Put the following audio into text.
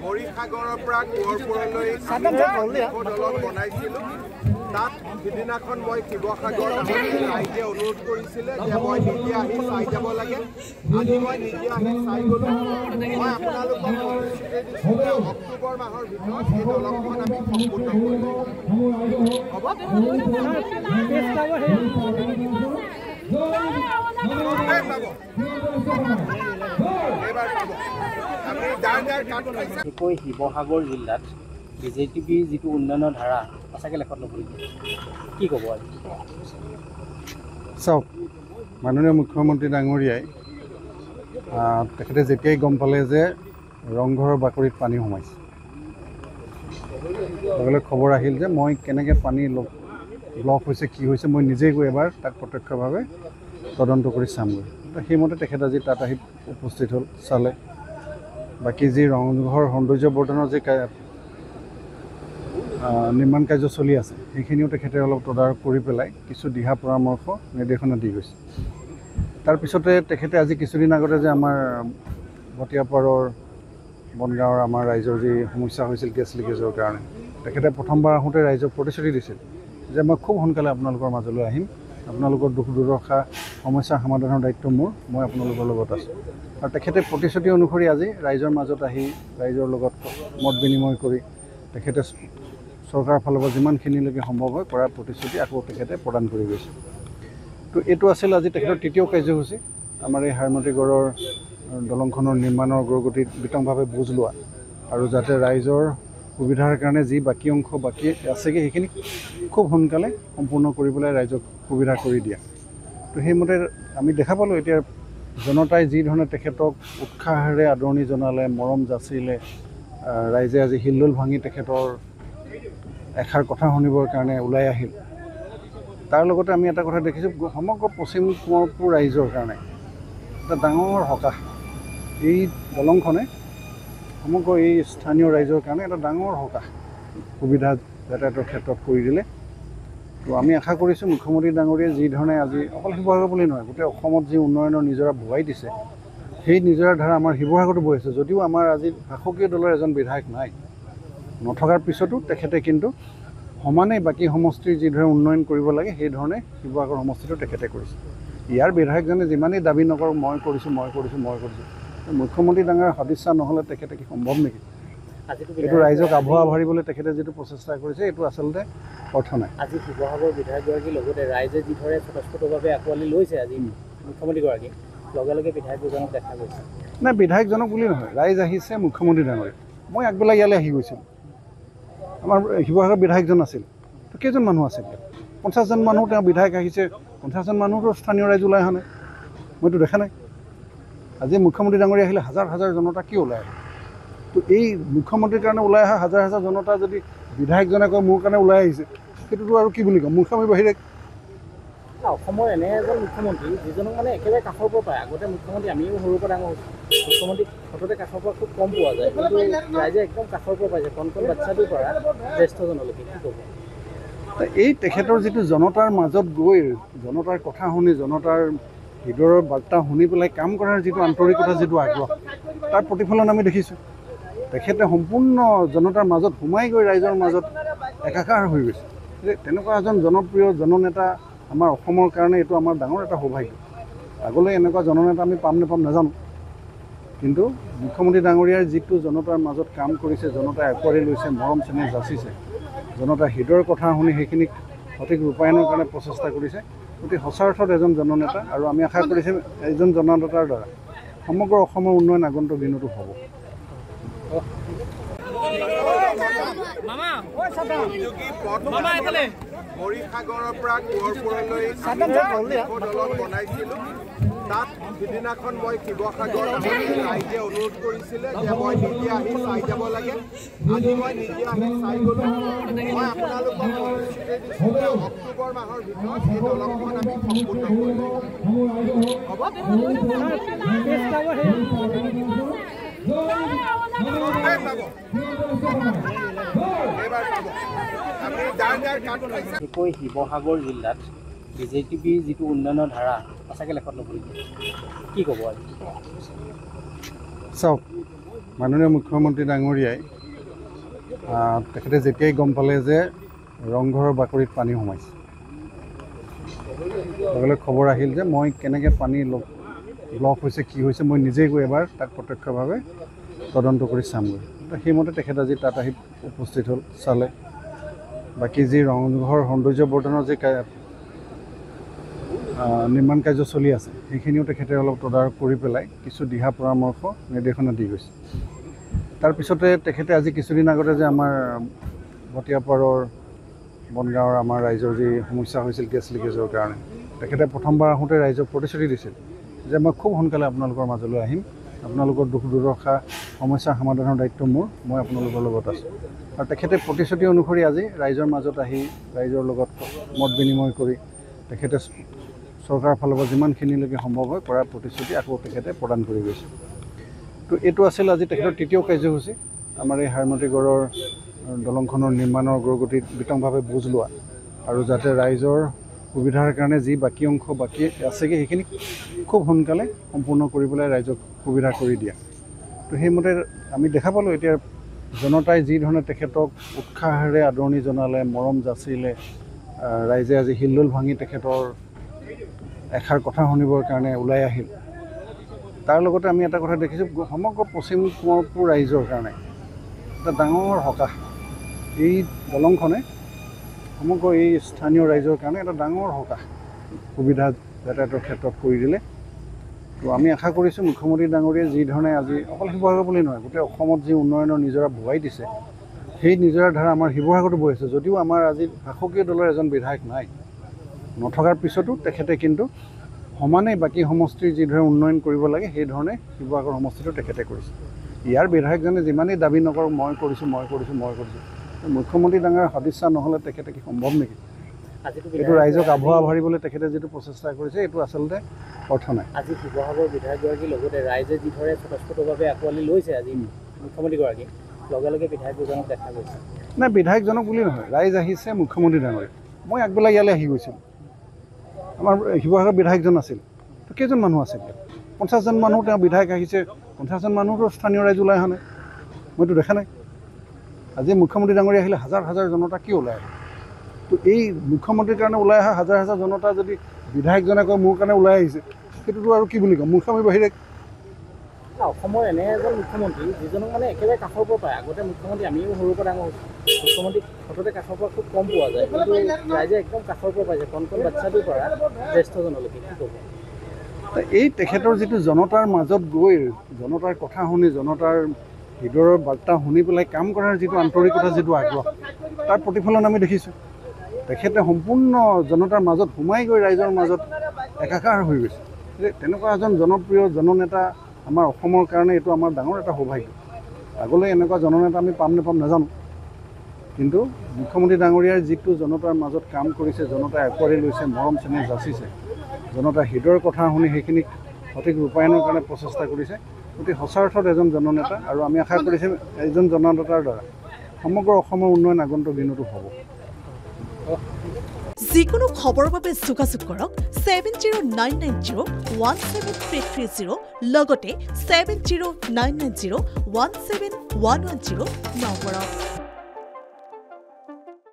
মৰিসাগৰৰ পৰা কোঁৱৰপুৰলৈ দলং বনাইছিলোঁ। তাত সিদিনাখন মই শিৱসাগৰ ৰাইজে অনুৰোধ কৰিছিলে যে মই নিজে আহি চাই যাব লাগে। আজি মই নিজে আহি চাই গ'লোঁ। মই আপোনালোকক প্ৰতিশ্ৰুতি দিছোঁ যে অক্টোবৰ মাহৰ ভিতৰত এই দলংখন আমি সম্পূৰ্ণ কৰিম। হ'ব শিৱসাগৰ জিলাত বিজেপি যিটো উন্নয়নৰ ধাৰা সঁচাকৈ লেখত ল'বলগীয়া কি ক'ব আজি? চাওক, মাননীয় মুখ্যমন্ত্ৰী ডাঙৰীয়াই তেখেতে যেতিয়াই গম পালে যে ৰংঘৰৰ বাকৰিত পানী সোমাইছে, লগে খবৰ আহিল যে মই কেনেকৈ পানী ব্লক হৈছে, কি হৈছে, মই নিজেই গৈ এবাৰ তাক প্ৰত্যক্ষভাৱে তদন্ত কৰি চামগৈ। সেইমতে তেখেত আজি তাত আহি উপস্থিত হ'ল, চালে। বাকী যি ৰংঘৰ সৌন্দৰ্য বৰ্ধনৰ যি নিৰ্মাণ কাৰ্য চলি আছে সেইখিনিও তেখেতে অলপ তদাৰক কৰি পেলাই কিছু দিহা পৰামৰ্শ নিৰ্দেশনা দি গৈছে। তাৰপিছতে তেখেতে আজি কিছুদিন আগতে যে আমাৰ ভটিয়াপাৰৰ বনগাঁৱৰ আমাৰ ৰাইজৰ যি সমস্যা হৈছিল গেছ লিকেজৰ কাৰণে, তেখেতে প্ৰথমবাৰ আহোঁতে ৰাইজক প্ৰতিশ্ৰুতি দিছিল যে মই খুব সোনকালে আপোনালোকৰ মাজলৈ আহিম, আপোনালোকৰ দুখ দুৰ্দশা সমস্যা সমাধানৰ দায়িত্ব মোৰ, মই আপোনালোকৰ লগত আছোঁ। আৰু তেখেতে প্ৰতিশ্ৰুতি অনুসৰি আজি ৰাইজৰ মাজত আহি ৰাইজৰ লগত মত বিনিময় কৰি তেখেতে চৰকাৰৰ ফালৰ পৰা যিমানখিনিলৈকে সম্ভৱ হয় কৰাৰ প্ৰতিশ্ৰুতি আকৌ তেখেতে প্ৰদান কৰি গৈছে। তো এইটো আছিল আজি তেখেতৰ তৃতীয় কাৰ্যসূচী। আমাৰ এই হাৰমতিগড়ৰ দলংখনৰ নিৰ্মাণৰ অগ্ৰগতিত বিতংভাৱে বুজ লোৱা আৰু যাতে ৰাইজৰ সুবিধাৰ কাৰণে যি বাকী অংশ বাকী আছেগৈ সেইখিনি খুব সোনকালে সম্পূৰ্ণ কৰি পেলাই ৰাইজক সুবিধা কৰি দিয়া। তো সেইমতে আমি দেখা পালোঁ এতিয়া জনতাই যি ধৰণে তেখেতক উৎসাহেৰে আদৰণি জনালে, মৰম যাচিলে, ৰাইজে আজি হিল্লোল ভাঙি তেখেতৰ এষাৰ কথা শুনিবৰ কাৰণে ওলাই আহিল। তাৰ লগতে আমি এটা কথা দেখিছোঁ, সমগ্ৰ পশ্চিম কোঁৱৰপুৰ ৰাইজৰ কাৰণে এটা ডাঙৰ সকাহ। এই দলংখনে সমগ্ৰ এই স্থানীয় ৰাইজৰ কাৰণে এটা ডাঙৰ সকাহ সুবিধা যাতায়াতৰ ক্ষেত্ৰত কৰি দিলে। তো আমি আশা কৰিছোঁ মুখ্যমন্ত্ৰী ডাঙৰীয়াই যি ধৰণে আজি অকল শিৱসাগৰ বুলি নহয় গোটেই অসমত যি উন্নয়নৰ নিজৰা বোৱাই দিছে, সেই নিজৰাৰ ধাৰা আমাৰ শিৱসাগৰতো বৈ আছে। যদিও আমাৰ আজি শাসকীয় দলৰ এজন বিধায়ক নাই, নথকাৰ পিছতো তেখেতে কিন্তু সমানেই বাকী সমষ্টিৰ যিদৰে উন্নয়ন কৰিব লাগে সেইধৰণে শিৱসাগৰ সমষ্টিটো তেখেতে কৰিছে। ইয়াৰ বিধায়কজনে যিমানেই দাবী নকৰক মই কৰিছোঁ, মুখ্যমন্ত্ৰী ডাঙৰীয়াৰ সদিচ্ছা নহ'লে তেখেতে কি সম্ভৱ নেকি? এইটো ৰাইজক আভুৱা ভৰিবলৈ তেখেতে যিটো প্ৰচেষ্টা কৰিছে এইটো আচলতে অৰ্থ নাই। আজি শিৱসাগৰ বিধায়কগৰাকীৰ লগতে ৰাইজে যিদৰে স্বতঃস্ফূৰ্তভাৱে আঁকোৱালি লৈছে আজি মুখ্যমন্ত্ৰীগৰাকীক, লগে লগে বিধায়কজনক দেখা গৈছে। নাই, বিধায়কজনক বুলি নহয়, ৰাইজ আহিছে মুখ্যমন্ত্ৰী ডাঙৰীয়া। মই আগবেলা ইয়ালৈ আহি গৈছিলোঁ, আমাৰ শিৱসাগৰ বিধায়কজন আছিল। তো কেইজন মানুহ আছিল? 50জন মানুহ তেওঁ বিধায়ক আহিছে, 50জন মানুহতো স্থানীয় ৰাইজ ওলাই অহা নাই, মইতো দেখা নাই। আজি মুখ্যমন্ত্ৰী ডাঙৰীয়া আহিলে হাজাৰ হাজাৰ জনতা কিয় ওলাই আহে? তো এই মুখ্যমন্ত্ৰীৰ কাৰণে ওলাই অহা হাজাৰ হাজাৰ জনতা যদি বিধায়কজনে কয় মোৰ কাৰণে ওলাই আহিছে, সেইটোতো আৰু কি বুলি ক'ম? মুখ্যমন্ত্ৰী বাহিৰে অসমৰ এনে এজন মুখ্যমন্ত্ৰী যিজনক মানে একেবাৰে কাষৰ পৰা পায়। আগতে মুখ্যমন্ত্ৰী আমিও সৰুৰ পৰা ডাঙৰ হৈছোঁ, মুখ্যমন্ত্ৰী সততে কাষৰ পৰা খুব কম পোৱা যায়, কিন্তু ৰাইজে একদম কাষৰ পৰা পাইছে, কণ কণ বাচ্চাটোৰ পৰা জ্যেষ্ঠজনলৈকে। কি ক'ব? এই তেখেতৰ যিটো জনতাৰ মাজত গৈ জনতাৰ কথা শুনি, জনতাৰ হৃদয়ৰ বাৰ্তা শুনি পেলাই কাম কৰাৰ যিটো আন্তৰিকতা, যিটো আগ্ৰহ, তাৰ প্ৰতিফলন আমি দেখিছোঁ। তেখেতে সম্পূৰ্ণ জনতাৰ মাজত সোমাই গৈ ৰাইজৰ মাজত একাকাৰ হৈ গৈছে। তেনেকুৱা এজন জনপ্ৰিয় জননেতা আমাৰ অসমৰ কাৰণে এইটো আমাৰ ডাঙৰ এটা সৌভাগ্য। আগলৈ এনেকুৱা জননেতা আমি পাম নাপাম নাজানো, কিন্তু মুখ্যমন্ত্ৰী ডাঙৰীয়াৰ যিটো জনতাৰ মাজত কাম কৰিছে, জনতাই আঁকোৱালি লৈছে, মৰম চেনেহ যাচিছে, জনতাৰ হৃদয়ৰ কথা শুনি সেইখিনিক সঠিক ৰূপায়ণৰ কাৰণে প্ৰচেষ্টা কৰিছে, অতি সঁচা অৰ্থত এজন জননেতা। আৰু আমি আশা কৰিছোঁ এজন জননেতাৰ দ্বাৰা সমগ্ৰ অসমৰ উন্নয়ন আগন্তুক দিনতো হ'ব। মৰিসাগৰৰ পৰা কোঁৱৰপুৰলৈ দলং বনাইছিলোঁ। তাত সিদিনাখন মই শিৱসাগৰ ৰাইজে অনুৰোধ কৰিছিলে যে মই নিজে আহি চাই যাব লাগে। আজি মই নিজে আহি চাই গ'লোঁ। মই আপোনালোকক প্ৰতিশ্ৰুতি দিছোঁ যে অক্টোবৰ মাহৰ ভিতৰত এই দলংখন আমি সম্পূৰ্ণ কৰিম। হ'ব শিৱসাগৰ জিলাত বিজেপি যিটো উন্নয়নৰ ধাৰা সঁচাকৈ লেখত ল'বলগীয়া কি ক'ব আজি চাওক মাননীয় মুখ্যমন্ত্ৰী ডাঙৰীয়াই তেখেতে যেতিয়াই গম পালে যে ৰংঘৰৰ বাকৰিত পানী সোমাইছে লগে খবৰ আহিল যে মই কেনেকৈ পানী ব্লক হৈছে কি হৈছে মই নিজেই গৈ এবাৰ তাক প্ৰত্যক্ষভাৱে তদন্ত কৰি চামগৈ সেইমতে তেখেত আজি তাত আহি উপস্থিত হ'ল চালে বাকী যি ৰংঘৰ সৌন্দৰ্য বৰ্ধনৰ যি নিৰ্মাণ কাৰ্য চলি আছে সেইখিনিও তেখেতে অলপ তদাৰক কৰি পেলাই কিছু দিহা পৰামৰ্শ নিৰ্দেশনা দি গৈছে তাৰপিছতে তেখেতে আজি কিছুদিন আগতে যে আমাৰ ভটিয়াপাৰৰ বনগাঁৱৰ আমাৰ ৰাইজৰ যি সমস্যা হৈছিল গেছ লিকেজৰ কাৰণে তেখেতে প্ৰথমবাৰ আহোঁতে ৰাইজক প্ৰতিশ্ৰুতি দিছিল যে মই খুব সোনকালে আপোনালোকৰ মাজলৈ আহিম আপোনালোকৰ দুখ দুৰ্দশা সমস্যা সমাধানৰ দায়িত্ব মোৰ মই আপোনালোকৰ লগত আছোঁ আৰু তেখেতে প্ৰতিশ্ৰুতি অনুসৰি আজি ৰাইজৰ মাজত আহি ৰাইজৰ লগত মত বিনিময় কৰি তেখেতে চৰকাৰৰ ফালৰ পৰা যিমানখিনিলৈকে সম্ভৱ হয় কৰাৰ প্ৰতিশ্ৰুতি আকৌ তেখেতে প্ৰদান কৰি গৈছে তো এইটো আছিল আজি তেখেতৰ তৃতীয় কাৰ্যসূচী আমাৰ এই হাৰমতিগড়ৰ দলংখনৰ নিৰ্মাণৰ অগ্ৰগতিত বিতংভাৱে বুজ লোৱা আৰু যাতে ৰাইজৰ সুবিধাৰ কাৰণে যি বাকী অংশ বাকী আছেগৈ সেইখিনি খুব সোনকালে সম্পূৰ্ণ কৰি পেলাই ৰাইজক সুবিধা কৰি দিয়া তো সেইমতে আমি দেখা পালোঁ এতিয়া জনতাই যি ধৰণে তেখেতক উৎসাহেৰে আদৰণি জনালে মৰম যাচিলে ৰাইজে আজি হিল্লোল ভাঙি তেখেতৰ এষাৰ কথা শুনিবৰ কাৰণে ওলাই আহিল তাৰ লগতে আমি এটা কথা দেখিছোঁ সমগ্ৰ পশ্চিম কোঁৱৰপুৰ ৰাইজৰ কাৰণে এটা ডাঙৰ সকাহ এই দলংখনে সমগ্ৰ এই স্থানীয় ৰাইজৰ কাৰণে এটা ডাঙৰ সকাহ সুবিধা যাতায়াতৰ ক্ষেত্ৰত কৰি দিলে তো আমি আশা কৰিছোঁ মুখ্যমন্ত্ৰী ডাঙৰীয়াই যি ধৰণে আজি অকল শিৱসাগৰ বুলি নহয় গোটেই অসমত যি উন্নয়নৰ নিজৰা বোৱাই দিছে সেই নিজৰাৰ ধাৰা আমাৰ শিৱসাগৰতো বৈ আছে যদিও আমাৰ আজি শাসকীয় দলৰ এজন বিধায়ক নাই নথকাৰ পিছতো তেখেতে কিন্তু সমানে বাকী সমষ্টিৰ যিদৰে উন্নয়ন কৰিব লাগে সেইধৰণে শিৱসাগৰ সমষ্টিটো তেখেতে কৰিছে ইয়াৰ বিধায়কজনে যিমানেই দাবী নকৰক মই কৰিছোঁ মুখ্যমন্ত্ৰী ডাঙৰীয়াৰ সদিচ্ছা নহ'লে তেখেতে কি সম্ভৱ নেকি এইটো ৰাইজক আভুৱা ভৰিবলৈ তেখেতে যিটো প্ৰচেষ্টা কৰিছে এইটো আচলতে অৰ্থ নাই আজি শিৱসাগৰ বিধায়কগৰাকীৰ লগতে ৰাইজে যিদৰে স্বতঃস্ফূৰ্তভাৱে আঁকোৱালি লৈছে আজি মুখ্যমন্ত্ৰীগৰাকী লগে লগে বিধায়কজনক দেখা গৈছে নাই বিধায়কজনক বুলি নহয় ৰাইজ আহিছে মুখ্যমন্ত্ৰী ডাঙৰীয়া মই আগবেলা ইয়ালৈ আহি গৈছিলোঁ আমাৰ শিৱসাগৰ বিধায়কজন আছিল তো কেইজন মানুহ আছিল 50জন মানুহ তেওঁ বিধায়ক আহিছে 50জন মানুহতো স্থানীয় ৰাইজ ওলাই অহা নাই মইতো দেখা নাই আজি মুখ্যমন্ত্ৰী ডাঙৰীয়া আহিলে হাজাৰ হাজাৰ জনতা কি ওলাই আহে তো এই মুখ্যমন্ত্ৰীৰ কাৰণে ওলাই অহা হাজাৰ হাজাৰ জনতা যদি বিধায়কজনে কয় মোৰ কাৰণে ওলাই আহিছে সেইটোতো আৰু কি বুলি ক'ম মুখ্যমন্ত্ৰী বাহিৰে অসমৰ এনে এজন মুখ্যমন্ত্ৰী যিজনক মানে একেবাৰে কাষৰ পৰা পায় আগতে মুখ্যমন্ত্ৰী আমিও সৰুৰ পৰা ডাঙৰ হৈছোঁ মুখ্যমন্ত্ৰী সততে কাষৰ পৰা খুব কম পোৱা যায় কিন্তু ৰাইজে একদম কাষৰ পৰা পাইছে কণ বাচ্ছাটোৰ পৰা জ্যেষ্ঠজনলৈকে কি ক'ব এই তেখেতৰ যিটো জনতাৰ মাজত গৈ জনতাৰ কথা শুনি জনতাৰ হৃদয়ৰ বাৰ্তা শুনি পেলাই কাম কৰাৰ যিটো আন্তৰিকতা যিটো আগ্ৰহ তাৰ প্ৰতিফলন আমি দেখিছোঁ তেখেতে সম্পূৰ্ণ জনতাৰ মাজত সোমাই গৈ ৰাইজৰ মাজত একাকাৰ হৈ গৈছে তেনেকুৱা এজন জনপ্ৰিয় জননেতা আমাৰ অসমৰ কাৰণে এইটো আমাৰ ডাঙৰ এটা সৌভাগ্য আগলৈ এনেকুৱা জননেতা আমি পাম নাপাম নাজানো কিন্তু মুখ্যমন্ত্ৰী ডাঙৰীয়াৰ যিটো জনতাৰ মাজত কাম কৰিছে জনতাই আঁকোৱালি লৈছে মৰম চেনেহ যাচিছে জনতাৰ হৃদয়ৰ কথা শুনি সেইখিনিক সঠিক ৰূপায়ণৰ কাৰণে প্ৰচেষ্টা কৰিছে অতি সঁচা অৰ্থত এজন জননেতা আৰু আমি আশা কৰিছোঁ এজন জননেতাৰ দ্বাৰা সমগ্ৰ অসমৰ উন্নয়ন আগন্তুক দিনতো হ'ব যিকোনো খবৰৰ বাবে যোগাযোগ কৰক 7099017330 লগতে 7099017110 নম্বৰত